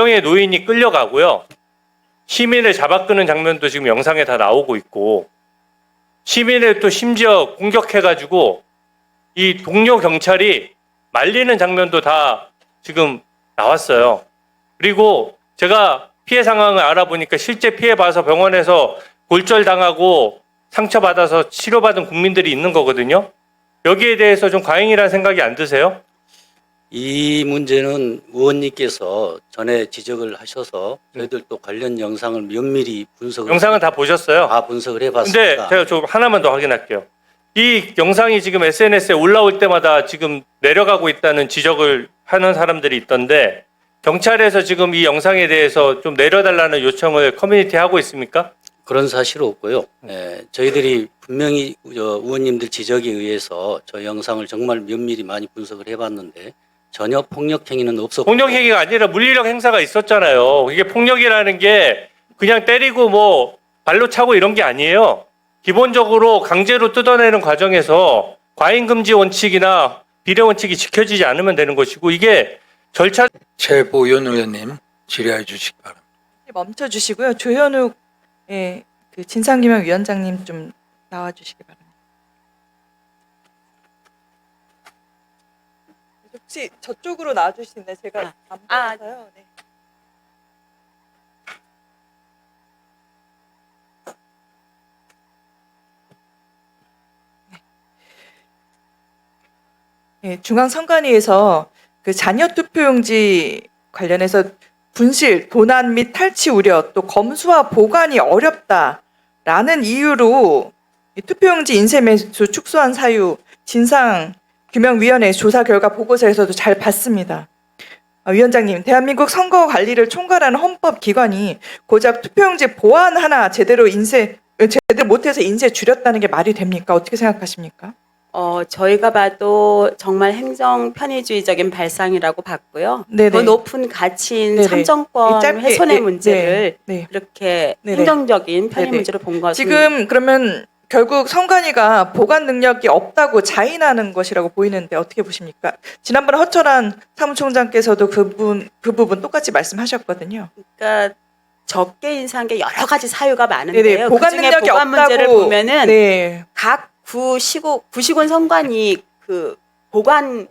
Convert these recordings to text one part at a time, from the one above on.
명의 노인이 끌려가고요. 시민을 잡아끄는 장면도 지금 영상에 다 나오고 있고, 시민을 또 심지어 공격해가지고 이 동료 경찰이 말리는 장면도 다 지금 나왔어요. 그리고 제가 피해 상황을 알아보니까 실제 피해 봐서 병원에서 골절당하고 상처받아서 치료받은 국민들이 있는 거거든요. 여기에 대해서 좀 과잉이라는 생각이 안 드세요? 이 문제는 의원님께서 전에 지적을 하셔서 저희들도 관련 영상을 면밀히 분석을 영상은 다 보셨어요? 다 분석을 해봤습니다. 근데 제가 좀 하나만 더 확인할게요. 이 영상이 지금 SNS에 올라올 때마다 지금 내려가고 있다는 지적을 하는 사람들이 있던데, 경찰에서 지금 이 영상에 대해서 좀 내려달라는 요청을 커뮤니티에 하고 있습니까? 그런 사실은 없고요. 저희들이 분명히 의원님들 지적에 의해서 저 영상을 정말 면밀히 많이 분석을 해봤는데 전혀 폭력 행위는 없었고, 폭력 행위가 아니라 물리력 행사가 있었잖아요. 이게 폭력이라는 게 그냥 때리고 뭐 발로 차고 이런 게 아니에요. 기본적으로 강제로 뜯어내는 과정에서 과잉금지 원칙이나 비례 원칙이 지켜지지 않으면 되는 것이고, 이게 절차. 최보윤 의원님 질의해 주시기 바랍니다. 멈춰 주시고요. 조현욱 그 진상규명위원장님 좀 나와 주시기 바랍니다. 혹시 저쪽으로 나와 주실 수 있나요? 제가 안 보여서요. 네. 네, 중앙선관위에서 그 자녀 투표용지 관련해서 분실, 도난 및 탈취 우려, 또 검수와 보관이 어렵다라는 이유로 이 투표용지 인쇄 매수 축소한 사유 진상규명위원회 조사 결과 보고서에서도 잘 봤습니다. 위원장님, 대한민국 선거 관리를 총괄하는 헌법기관이 고작 투표용지 보안 하나 제대로 못해서 인쇄 줄였다는 게 말이 됩니까? 어떻게 생각하십니까? 저희가 봐도 정말 행정 편의주의적인 발상이라고 봤고요. 네네. 더 높은 가치인 네네. 참정권 짧게, 훼손의 문제를 네. 그렇게 네네. 행정적인 편의 네네. 문제로 본 것은 지금 그러면 결국 선관위가 보관 능력이 없다고 자인하는 것이라고 보이는데 어떻게 보십니까? 지난번에 허철한 사무총장께서도 그 부분 똑같이 말씀하셨거든요. 그러니까 적게 인사한 게 여러 가지 사유가 많은데요. 네네. 보관 그중에 능력이 보관 문제를 없다고. 보면은 네. 각 구시군 선관위 그 보관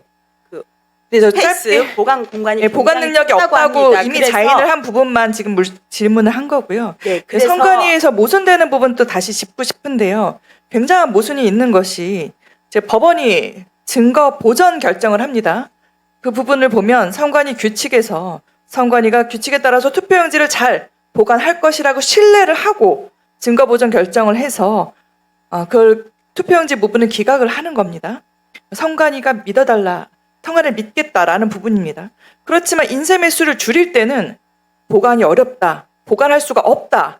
네, 저 스페이스 짧게 보관 공간이 네, 보관 굉장히 능력이 크다고 없다고 합니다. 이미 그래서 자인을 한 부분만 지금 질문을 한 거고요. 네, 그래서 선관위에서 모순되는 부분도 다시 짚고 싶은데요. 굉장한 모순이 있는 것이 이제 법원이 증거 보전 결정을 합니다. 그 부분을 보면 선관위 규칙에서 선관위가 규칙에 따라서 투표용지를 잘 보관할 것이라고 신뢰를 하고 증거 보전 결정을 해서 그걸 투표용지 부분은 기각을 하는 겁니다. 선관위가 믿어달라, 선관위를 믿겠다라는 부분입니다. 그렇지만 인쇄 매수를 줄일 때는 보관이 어렵다, 보관할 수가 없다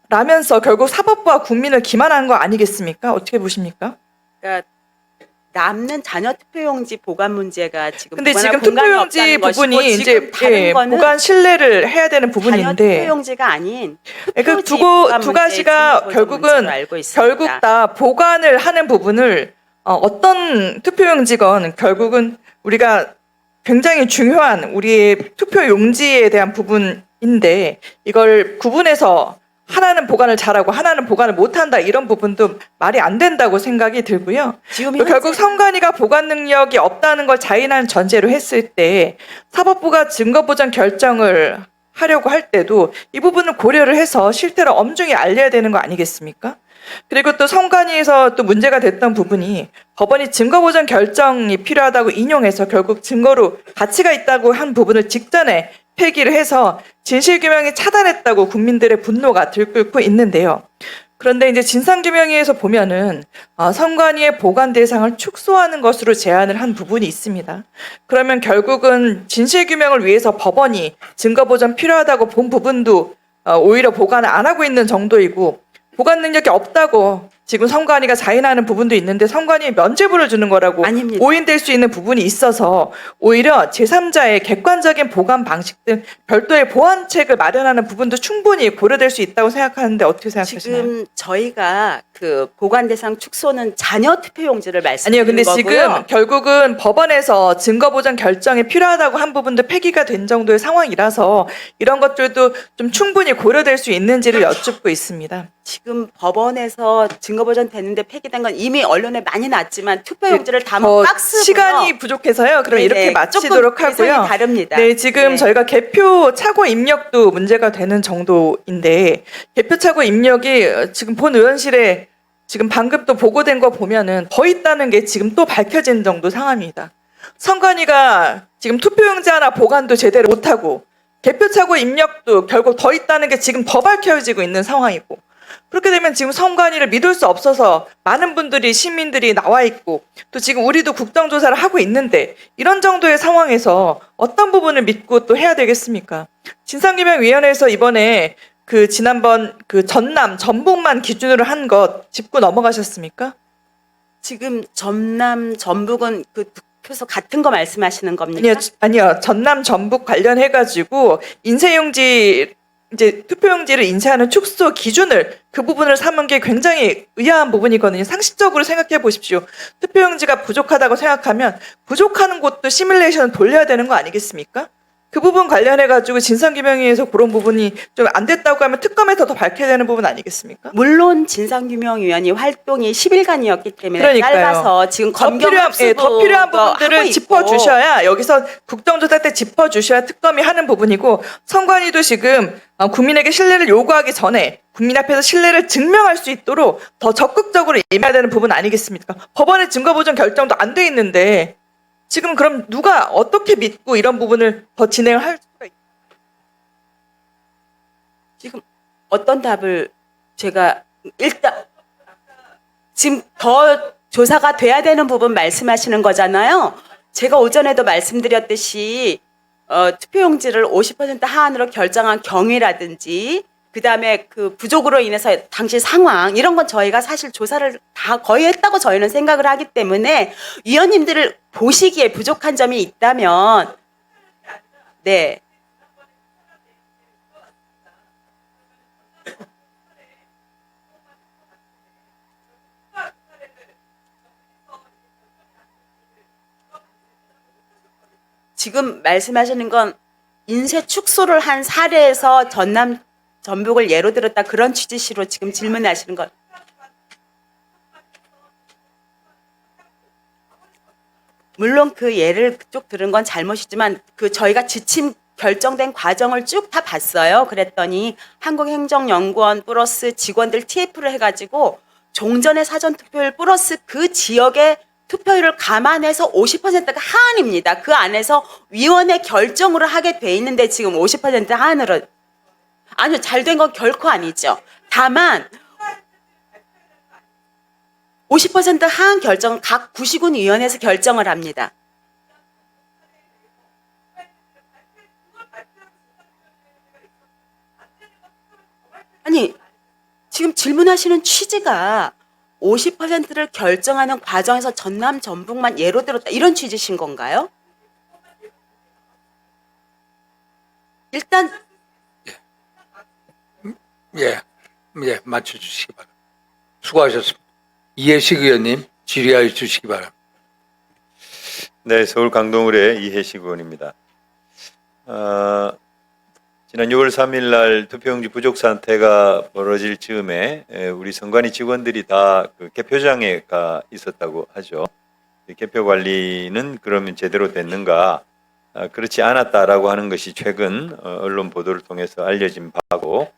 라면서 결국 사법부와 국민을 기만한 거 아니겠습니까? 어떻게 보십니까? 그러니까 남는 자녀 투표용지 보관 문제가 지금 근데 보관할 지금 공간이 투표용지 없다는 것이고, 부분이 이제 지금 다른 거는 보관 신뢰를 해야 되는 자녀 부분인데 투표용지가 아닌 그 투표지 보관 두 문제의 가지가 증거 보전 결국은 문제로 알고 있습니다. 결국 다 보관을 하는 부분을 어떤 투표용지건 결국은 우리가 굉장히 중요한 우리의 투표용지에 대한 부분인데 이걸 구분해서 하나는 보관을 잘하고 하나는 보관을 못한다, 이런 부분도 말이 안 된다고 생각이 들고요. 지금 또 결국 선관위가 보관 능력이 없다는 걸 자인한 전제로 했을 때 사법부가 증거보전 결정을 하려고 할 때도 이 부분을 고려를 해서 실태를 엄중히 알려야 되는 거 아니겠습니까? 그리고 또 선관위에서 또 문제가 됐던 부분이 법원이 증거보전 결정이 필요하다고 인용해서 결국 증거로 가치가 있다고 한 부분을 직전에 폐기를 해서 진실규명이 차단했다고 국민들의 분노가 들끓고 있는데요. 그런데 이제 진상규명위에서 보면은 선관위의 보관 대상을 축소하는 것으로 제안을 한 부분이 있습니다. 그러면 결국은 진실규명을 위해서 법원이 증거보전 필요하다고 본 부분도 오히려 보관을 안 하고 있는 정도이고, 보관 능력이 없다고 지금 선관위가 자인하는 부분도 있는데 선관위에 면죄부를 주는 거라고 아닙니다. 오인될 수 있는 부분이 있어서 오히려 제3자의 객관적인 보관 방식 등 별도의 보완책을 마련하는 부분도 충분히 고려될 수 있다고 생각하는데 어떻게 생각하시나요? 지금 저희가 그 보관 대상 축소는 자녀 투표용지를 아니요, 말씀드리는 근데 거고요. 지금 결국은 법원에서 증거보전 결정이 필요하다고 한 부분도 폐기가 된 정도의 상황이라서 이런 것들도 좀 충분히 고려될 수 있는지를 여쭙고 있습니다. 지금 법원에서 증거보전 됐는데 폐기된 건 이미 언론에 많이 났지만 투표용지를 담은 더 박스고요. 시간이 부족해서요. 그럼 네네, 이렇게 마치도록 조금 대상이 하고요. 다릅니다. 네, 지금 네. 저희가 개표 차고 입력도 문제가 되는 정도인데 개표 차고 입력이 지금 본 의원실에 지금 방금 또 보고된 거 보면은 더 있다는 게 지금 또 밝혀진 정도 상황입니다. 선관위가 지금 투표용지 하나 보관도 제대로 못하고 개표 차고 입력도 결국 더 있다는 게 지금 더 밝혀지고 있는 상황이고 그렇게 되면 지금 선관위를 믿을 수 없어서 많은 분들이 시민들이 나와 있고 또 지금 우리도 국정조사를 하고 있는데 이런 정도의 상황에서 어떤 부분을 믿고 또 해야 되겠습니까? 진상규명위원회에서 이번에 그 지난번 그 전남 전북만 기준으로 한 것 짚고 넘어가셨습니까? 지금 전남 전북은 그 득표소 같은 거 말씀하시는 겁니까? 아니요. 전남 전북 관련해 가지고 인쇄용지 이제 투표용지를 인쇄하는 축소 기준을 그 부분을 삼은 게 굉장히 의아한 부분이거든요. 상식적으로 생각해 보십시오. 투표용지가 부족하다고 생각하면 부족한 곳도 시뮬레이션을 돌려야 되는 거 아니겠습니까? 그 부분 관련해 가지고 진상규명위에서 그런 부분이 좀 안 됐다고 하면 특검에서 더 밝혀야 되는 부분 아니겠습니까? 물론 진상규명위원회 활동이 10일간이었기 때문에 그러니까요. 짧아서 지금 더 검경 필요한, 더 필요한 부분들을 짚어주셔야 여기서 국정조사 때 짚어주셔야 특검이 하는 부분이고 선관위도 지금 국민에게 신뢰를 요구하기 전에 국민 앞에서 신뢰를 증명할 수 있도록 더 적극적으로 임해야 되는 부분 아니겠습니까? 법원의 증거보전 결정도 안 돼 있는데 지금 그럼 누가 어떻게 믿고 이런 부분을 더 진행을 할 수가 있 지금 어떤 답을 제가 일단 지금 더 조사가 돼야 되는 부분 말씀하시는 거잖아요. 제가 오전에도 말씀드렸듯이 투표용지를 50% 하한으로 결정한 경위라든지 그다음에 그 부족으로 인해서 당시 상황 이런 건 저희가 사실 조사를 다 거의 했다고 저희는 생각을 하기 때문에 위원님들을 보시기에 부족한 점이 있다면 네. 지금 말씀하시는 건 인쇄 축소를 한 사례에서 전남 전북을 예로 들었다 그런 취지시로 지금 질문하시는 것. 물론 그 예를 쭉 들은 건 잘못이지만 그 저희가 지침 결정된 과정을 쭉 다 봤어요. 그랬더니 한국행정연구원 플러스 직원들 TF를 해가지고 종전의 사전투표율 플러스 그 지역의 투표율을 감안해서 50%가 하한입니다. 그 안에서 위원회 결정으로 하게 돼 있는데 지금 50% 하한으로 아니요, 잘 된 건 결코 아니죠. 다만 50% 하한 결정은 각 구시군 위원회에서 결정을 합니다. 아니, 지금 질문하시는 취지가 50%를 결정하는 과정에서 전남 전북만 예로 들었다 이런 취지신 건가요? 일단 예, 맞춰주시기 바랍니다. 수고하셨습니다. 이해식 의원님 질의하여 주시기 바랍니다. 네, 서울 강동을의 이해식 의원입니다. 지난 6월 3일 날 투표용지 부족 사태가 벌어질 즈음에 우리 선관위 직원들이 다 그 개표장에 가 있었다고 하죠. 개표 관리는 그러면 제대로 됐는가? 그렇지 않았다라고 하는 것이 최근 언론 보도를 통해서 알려진 바고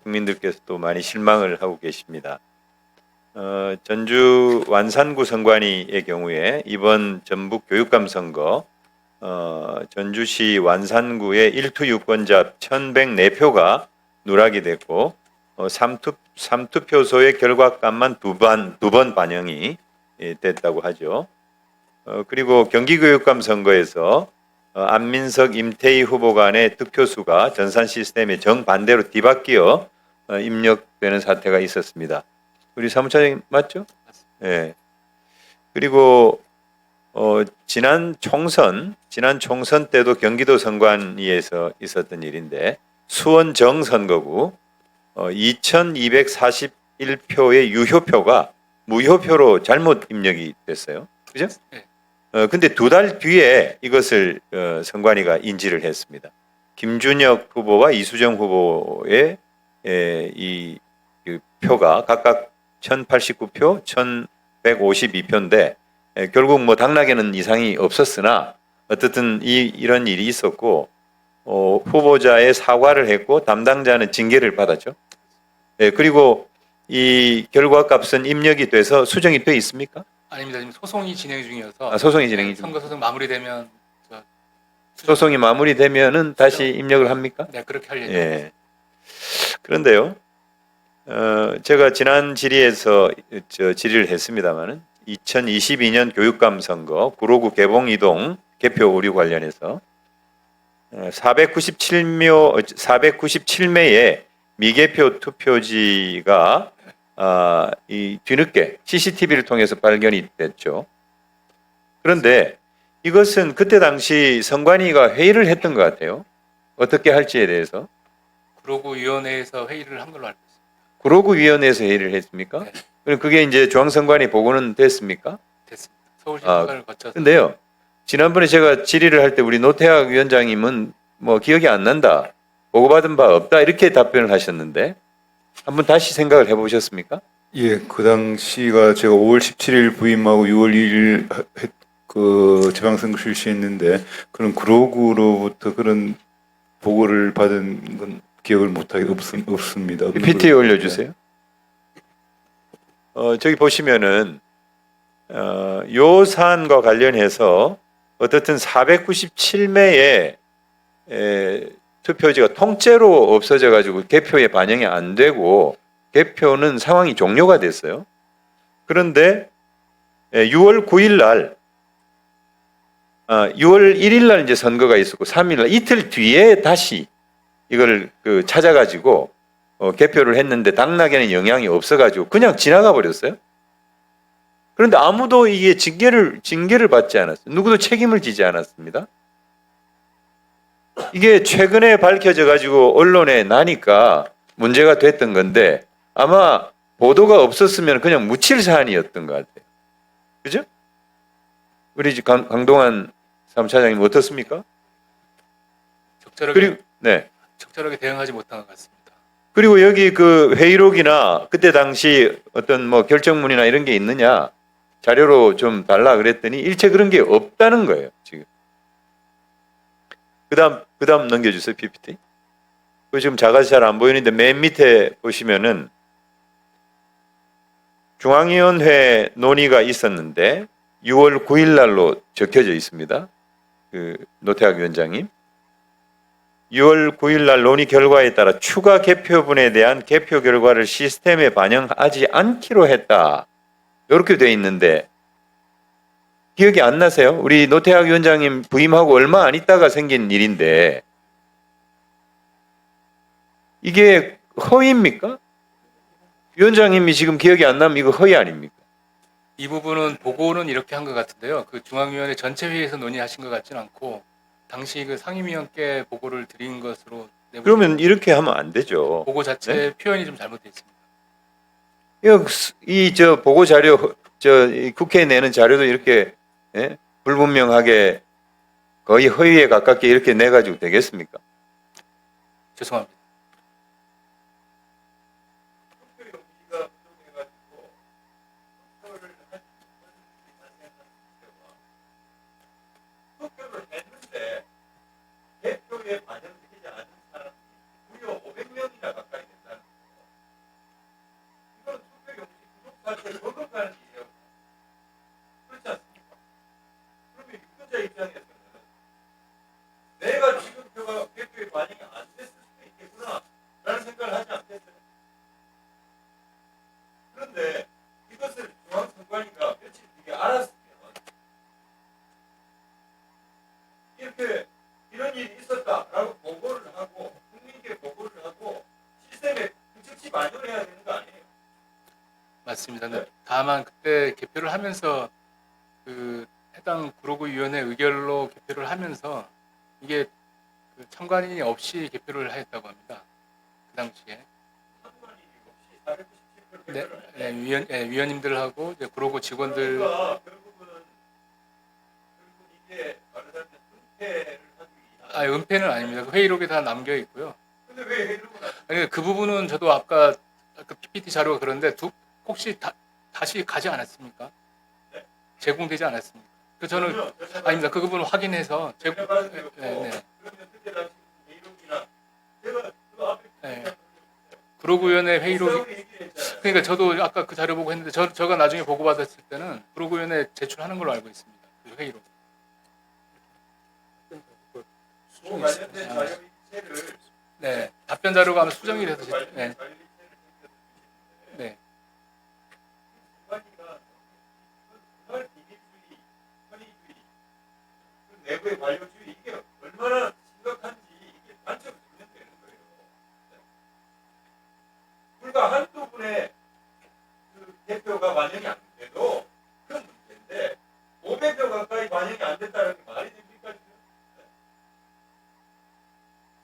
국민들께서도 많이 실망을 하고 계십니다. 전주 완산구 선관위의 경우에 이번 전북 교육감 선거 전주시 완산구의 1투 유권자 1,104표가 누락이 됐고 3투표소의 결과값만 두 번 반영이 됐다고 하죠. 그리고 경기교육감 선거에서 안민석, 임태희 후보 간의 득표수가 전산 시스템에 정반대로 뒤바뀌어 입력되는 사태가 있었습니다. 우리 사무차장님 맞죠? 예. 그리고 지난 총선 때도 경기도 선관위에서 있었던 일인데 수원정 선거구 2,241표의 유효표가 무효표로 잘못 입력이 됐어요. 그죠? 네. 근데 2달 뒤에 이것을 선관위가 인지를 했습니다. 김준혁 후보와 이수정 후보의 그 표가 각각 1,089표, 1,152표인데 결국 뭐 당락에는 이상이 없었으나 어쨌든 이런 일이 있었고 후보자의 사과를 했고 담당자는 징계를 받았죠. 그리고 이 결과값은 입력이 돼서 수정이 돼 있습니까? 아닙니다. 지금 소송이 진행 중이어서 소송이 진행 중. 선거 소송 마무리되면 소송이 마무리되면은 다시 입력을 합니까? 네, 그렇게 할 예정. 예. 그런데요, 제가 지난 질의에서 질의를 했습니다만은 2022년 교육감 선거 구로구 개봉이동 개표 오류 관련해서 497매의 미개표 투표지가 이 뒤늦게 CCTV를 통해서 발견이 됐죠. 그런데 이것은 그때 당시 선관위가 회의를 했던 것 같아요. 어떻게 할지에 대해서. 구로구 위원회에서 회의를 한 걸로 알고 있습니다. 구로구 위원회에서 회의를 했습니까? 네. 그럼 그게 이제 중앙선관위 보고는 됐습니까? 됐습니다. 서울시 아, 선관을 거쳐서. 근데요, 지난번에 제가 질의를 할 때 우리 노태학 위원장님은 뭐 기억이 안 난다, 보고받은 바 없다 이렇게 답변을 하셨는데 한번 다시 생각을 해보셨습니까? 예, 그 당시가 제가 5월 17일 부임하고 6월 2일 그 지방선거 실시했는데 그런 구로구로부터 그런 보고를 받은 건 기억을 못하게 없습니다. PPT에 올려주세요. 저기 보시면은 요 사안과 관련해서 어떻든 497매의 투표지가 통째로 없어져 가지고 개표에 반영이 안 되고 개표는 상황이 종료가 됐어요. 그런데 6월 9일 날 6월 1일 날 이제 선거가 있었고 3일 날 이틀 뒤에 다시 이걸 찾아가지고 개표를 했는데 당락에는 영향이 없어가지고 그냥 지나가 버렸어요. 그런데 아무도 이게 징계를 받지 않았어요. 누구도 책임을 지지 않았습니다. 이게 최근에 밝혀져 가지고 언론에 나니까 문제가 됐던 건데 아마 보도가 없었으면 그냥 묻힐 사안이었던 것 같아요. 그죠? 우리 강동원 사무차장님 어떻습니까? 적절하게 네. 대응하지 못한 것 같습니다. 그리고 여기 그 회의록이나 그때 당시 어떤 뭐 결정문이나 이런 게 있느냐 자료로 좀 달라 그랬더니 일체 그런 게 없다는 거예요, 지금. 그다음 넘겨주세요, PPT. 그 지금 작아서 잘 안 보이는데 맨 밑에 보시면은 중앙위원회 논의가 있었는데 6월 9일 날로 적혀져 있습니다. 그 노태학 위원장님. 6월 9일 날 논의 결과에 따라 추가 개표분에 대한 개표 결과를 시스템에 반영하지 않기로 했다. 이렇게 돼 있는데 기억이 안 나세요? 우리 노태학 위원장님 부임하고 얼마 안 있다가 생긴 일인데 이게 허위입니까? 위원장님이 지금 기억이 안 나면 이거 허위 아닙니까? 이 부분은 보고는 이렇게 한 것 같은데요. 그 중앙위원회 전체 회의에서 논의하신 것 같지는 않고 당시 그 상임위원께 보고를 드린 것으로 그러면 이렇게 하면 안 되죠. 보고 자체 네? 표현이 좀 잘못되어 있습니다. 이 보고 자료 이 국회에 내는 자료도 이렇게 불분명하게 거의 허위에 가깝게 이렇게 내 가지고 되겠습니까? 죄송합니다. 개표에 반영되지 않은 사람이 무려 500명이나 가까이 된다는 거예요. 이건 투표 용지 부족한테 버금가는 일이에요. 그렇지 않습니까? 그러면 유권자 입장에서는 내가 지금 표가 개표에 반영이 안 됐을 수도 있겠구나. 않았습니다. 근데 다만 그때 개표를 하면서 그 해당 구로구위원회 의결로 개표를 하면서 이게 그 참관인이 없이 개표를 하였다고 합니다. 그 당시에. 네, 위원님들하고 이제 구로구 직원들. 은폐는 아닙니다. 그 회의록에 다 남겨 있고요. 아니, 그 부분은 저도 아까 PPT 자료가 그런데 혹시 다시 가지 않았습니까? 제공되지 않았습니까? 저는 아닙니다. 그 부분 확인해서 제공. 구로구위원회 회의록이 그러니까 저도 아까 그 자료 보고 했는데 저가 나중에 보고 받았을 때는 구로구위원회 제출하는 걸로 알고 있습니다. 그 회의록. 네, 답변 자료가 아마 수정이 돼서 네. 네. 내부의 관료주의 이게 얼마나 심각한지 이게 단적으로 증명되는 거예요. 불과 한두 분의 그 대표가 반영이 안 돼도 큰 문제인데 500명 가까이 반영이 안 됐다는 게 말이 됩니까?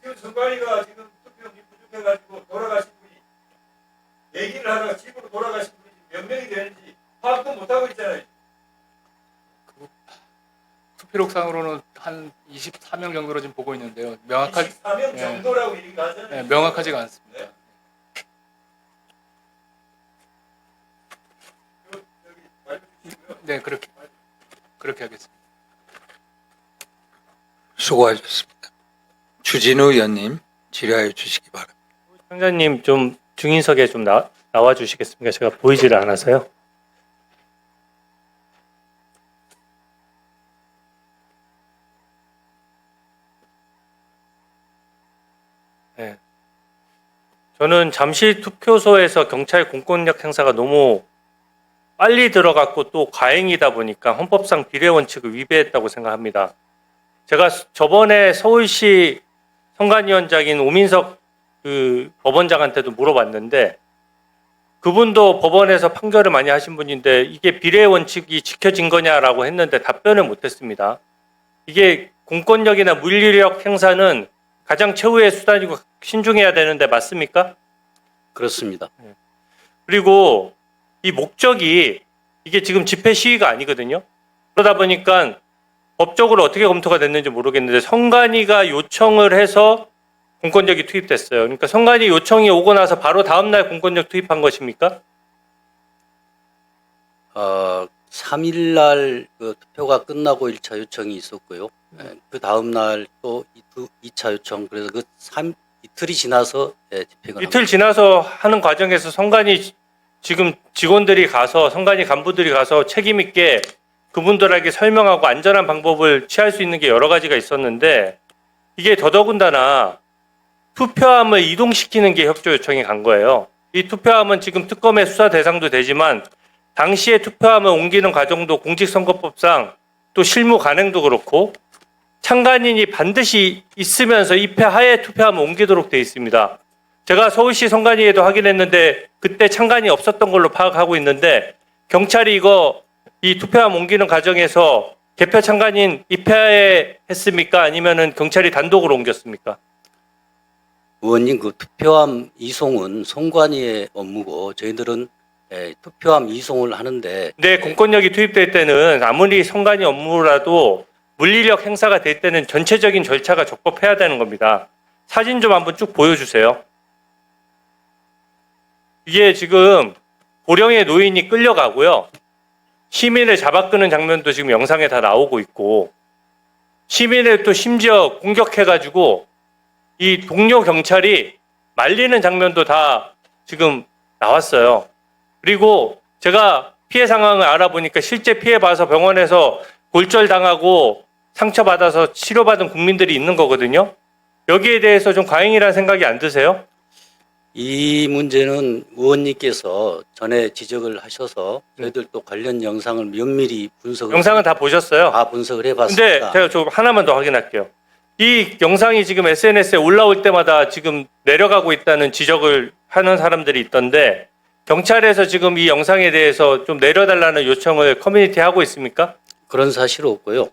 지금 선관위가 지금 투표용지 부족해가지고 돌아가신 분이 얘기를 하다가 집으로 돌아가신 분이 몇 명이 되는지 파악도 못하고 있잖아요. 투표록상으로는 한 24명 정도로 지금 보고 있는데요. 명확하지 24명 정도라고 얘기하잖아요. 네, 명확하지가 않습니다. 네, 그렇게 하겠습니다. 수고하셨습니다. 주진우 의원님 질의하여 주시기 바랍니다. 청장님 좀 증인석에 좀 나와 주시겠습니까? 제가 보이지를 않아서요. 네. 저는 잠실 투표소에서 경찰 공권력 행사가 너무 빨리 들어갔고 또 과잉이다 보니까 헌법상 비례 원칙을 위배했다고 생각합니다. 제가 저번에 서울시 선관위원장인 오민석 그 법원장한테도 물어봤는데 그분도 법원에서 판결을 많이 하신 분인데 이게 비례 원칙이 지켜진 거냐라고 했는데 답변을 못했습니다. 이게 공권력이나 물리력 행사는 가장 최후의 수단이고 신중해야 되는데 맞습니까? 그렇습니다. 그리고 이 목적이 이게 지금 집회 시위가 아니거든요. 그러다 보니까 법적으로 어떻게 검토가 됐는지 모르겠는데 선관위가 요청을 해서 공권력이 투입됐어요. 그러니까 선관위 요청이 오고 나서 바로 다음 날 공권력 투입한 것입니까? 3일 날 그 투표가 끝나고 1차 요청이 있었고요. 그 다음 날 또 2차 요청. 그래서 그 이틀이 지나서 집회가 이틀 지나서 하는 과정에서 선관위 지금 직원들이 가서 선관위 간부들이 가서 책임 있게 그분들에게 설명하고 안전한 방법을 취할 수 있는 게 여러 가지가 있었는데 이게 더더군다나 투표함을 이동시키는 게 협조 요청이 간 거예요. 이 투표함은 지금 특검의 수사 대상도 되지만 당시에 투표함을 옮기는 과정도 공직선거법상 또 실무 관행도 그렇고 참관인이 반드시 있으면서 입회하에 투표함을 옮기도록 돼 있습니다. 제가 서울시 선관위에도 확인했는데 그때 참관이 없었던 걸로 파악하고 있는데 경찰이 이거 이 투표함 옮기는 과정에서 개표 참관인 입회하에 했습니까? 아니면은 경찰이 단독으로 옮겼습니까? 의원님, 그 투표함 이송은 선관위의 업무고 저희들은 투표함 이송을 하는데 네, 공권력이 투입될 때는 아무리 선관위 업무라도 물리력 행사가 될 때는 전체적인 절차가 적법해야 되는 겁니다. 사진 좀 한번 쭉 보여주세요. 이게 지금 고령의 노인이 끌려가고요. 시민을 잡아끄는 장면도 지금 영상에 다 나오고 있고 시민을 또 심지어 공격해가지고 이 동료 경찰이 말리는 장면도 다 지금 나왔어요. 그리고 제가 피해 상황을 알아보니까 실제 피해 봐서 병원에서 골절당하고 상처받아서 치료받은 국민들이 있는 거거든요. 여기에 대해서 좀 과잉이라는 생각이 안 드세요? 이 문제는 의원님께서 전에 지적을 하셔서 저희들도 관련 영상을 면밀히 영상은 다 보셨어요? 다 분석을 근데 해봤습니다. 제가 좀 하나만 더 확인할게요. 이 영상이 지금 SNS에 올라올 때마다 지금 내려가고 있다는 지적을 하는 사람들이 있던데 경찰에서 지금 이 영상에 대해서 좀 내려달라는 요청을 커뮤니티에 하고 있습니까? 그런 사실은 없고요.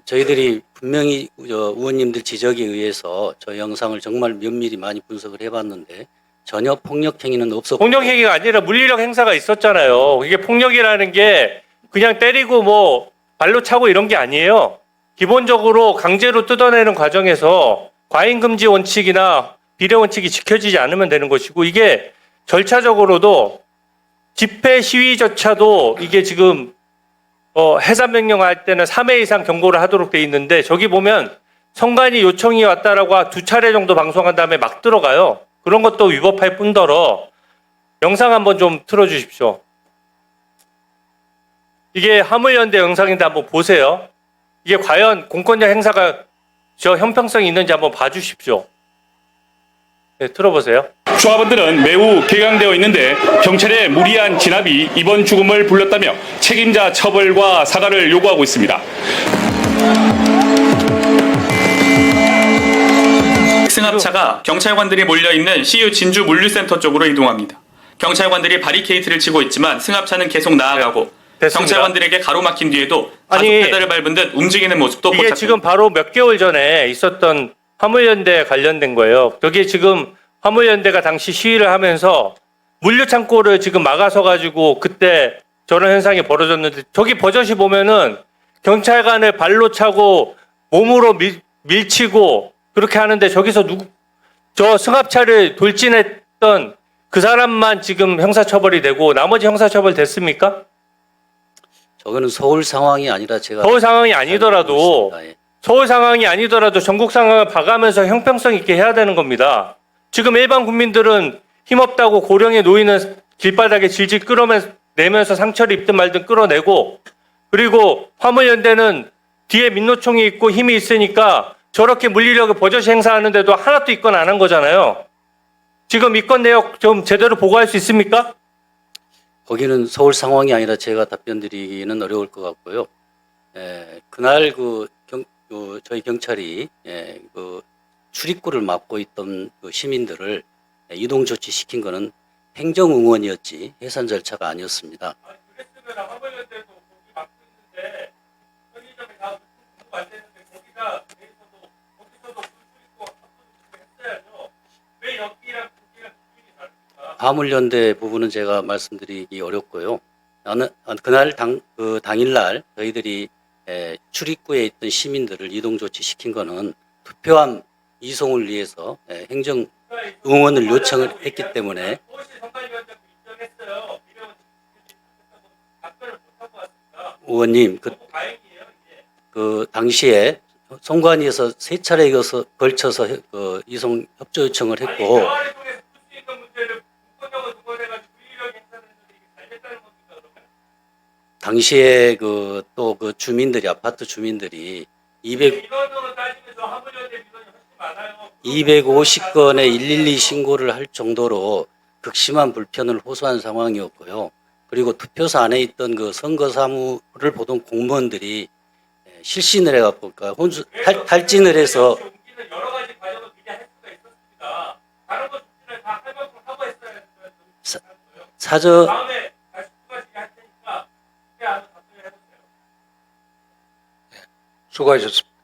저희들이 분명히 의원님들 지적에 의해서 저 영상을 정말 면밀히 많이 분석을 해봤는데 전혀 폭력 행위는 없었고 폭력 행위가 아니라 물리력 행사가 있었잖아요. 이게 폭력이라는 게 그냥 때리고 뭐 발로 차고 이런 게 아니에요. 기본적으로 강제로 뜯어내는 과정에서 과잉 금지 원칙이나 비례 원칙이 지켜지지 않으면 되는 것이고, 이게 절차적으로도 집회 시위조차도 이게 지금 해산 명령할 때는 3회 이상 경고를 하도록 돼 있는데, 저기 보면 선관위 요청이 왔다라고 2차례 정도 방송한 다음에 막 들어가요. 그런 것도 위법할 뿐더러 영상 한번 좀 틀어주십시오. 이게 화물연대 영상인데 한번 보세요. 이게 과연 공권력 행사가 저 형평성이 있는지 한번 봐주십시오. 네, 틀어보세요. 조합원들은 매우 격앙되어 있는데 경찰의 무리한 진압이 이번 죽음을 불렀다며 책임자 처벌과 사과를 요구하고 있습니다. 승합차가 경찰관들이 몰려있는 CU 진주 물류센터 쪽으로 이동합니다. 경찰관들이 바리케이트를 치고 있지만 승합차는 계속 나아가고 됐습니다. 경찰관들에게 가로막힌 뒤에도 아니, 가속 페달을 밟은 듯 움직이는 모습도 이게 포착됩니다. 지금 바로 몇 개월 전에 있었던 화물연대 관련된 거예요. 여기 지금 화물연대가 당시 시위를 하면서 물류창고를 지금 막아서 가지고 그때 저런 현상이 벌어졌는데, 저기 버젓이 보면은 경찰관을 발로 차고 몸으로 밀치고 그렇게 하는데, 저기서 저 승합차를 돌진했던 그 사람만 지금 형사처벌이 되고 나머지 형사처벌 됐습니까? 저거는 서울 상황이 아니라 제가 서울 상황이 아니더라도 있습니다. 예. 서울 상황이 아니더라도 전국 상황을 봐가면서 형평성 있게 해야 되는 겁니다. 지금 일반 국민들은 힘없다고 고령에 놓이는 길바닥에 질질 끌어내면서 상처를 입든 말든 끌어내고, 그리고 화물연대는 뒤에 민노총이 있고 힘이 있으니까 저렇게 물리력을 버젓이 행사하는데도 하나도 입건 안 한 거잖아요. 지금 입건 내역 좀 제대로 보고할 수 있습니까? 거기는 서울 상황이 아니라 제가 답변 드리기는 어려울 것 같고요. 그날 저희 경찰이 그 출입구를 막고 있던 그 시민들을 이동 조치시킨 거는 행정응원이었지 해산 절차가 아니었습니다. 그랬으면 화물연대도 거기 막고 있는데 편의점에 다 안 되는데 거기가 거기서도 출입구가 했어야죠. 왜 여기랑 거기랑 기준이 다릅니까? 화물연대 부분은 제가 말씀드리기 어렵고요. 그날 당일날 저희들이 출입구에 있던 시민들을 이동 조치시킨 거는 투표함 이송을 위해서 행정 응원을 요청을 했기 때문에 의원님 그 당시에 선관위에서 3차례에 걸쳐서 이송 협조 요청을 했고 당시에 또 그 주민들이 아파트 주민들이 250건의 112 신고를 할 정도로 극심한 불편을 호소한 상황이었고요. 그리고 투표소 안에 있던 그 선거사무를 보던 공무원들이 실신을 해갖고 탈진을 해서 사저 수고하셨습니다.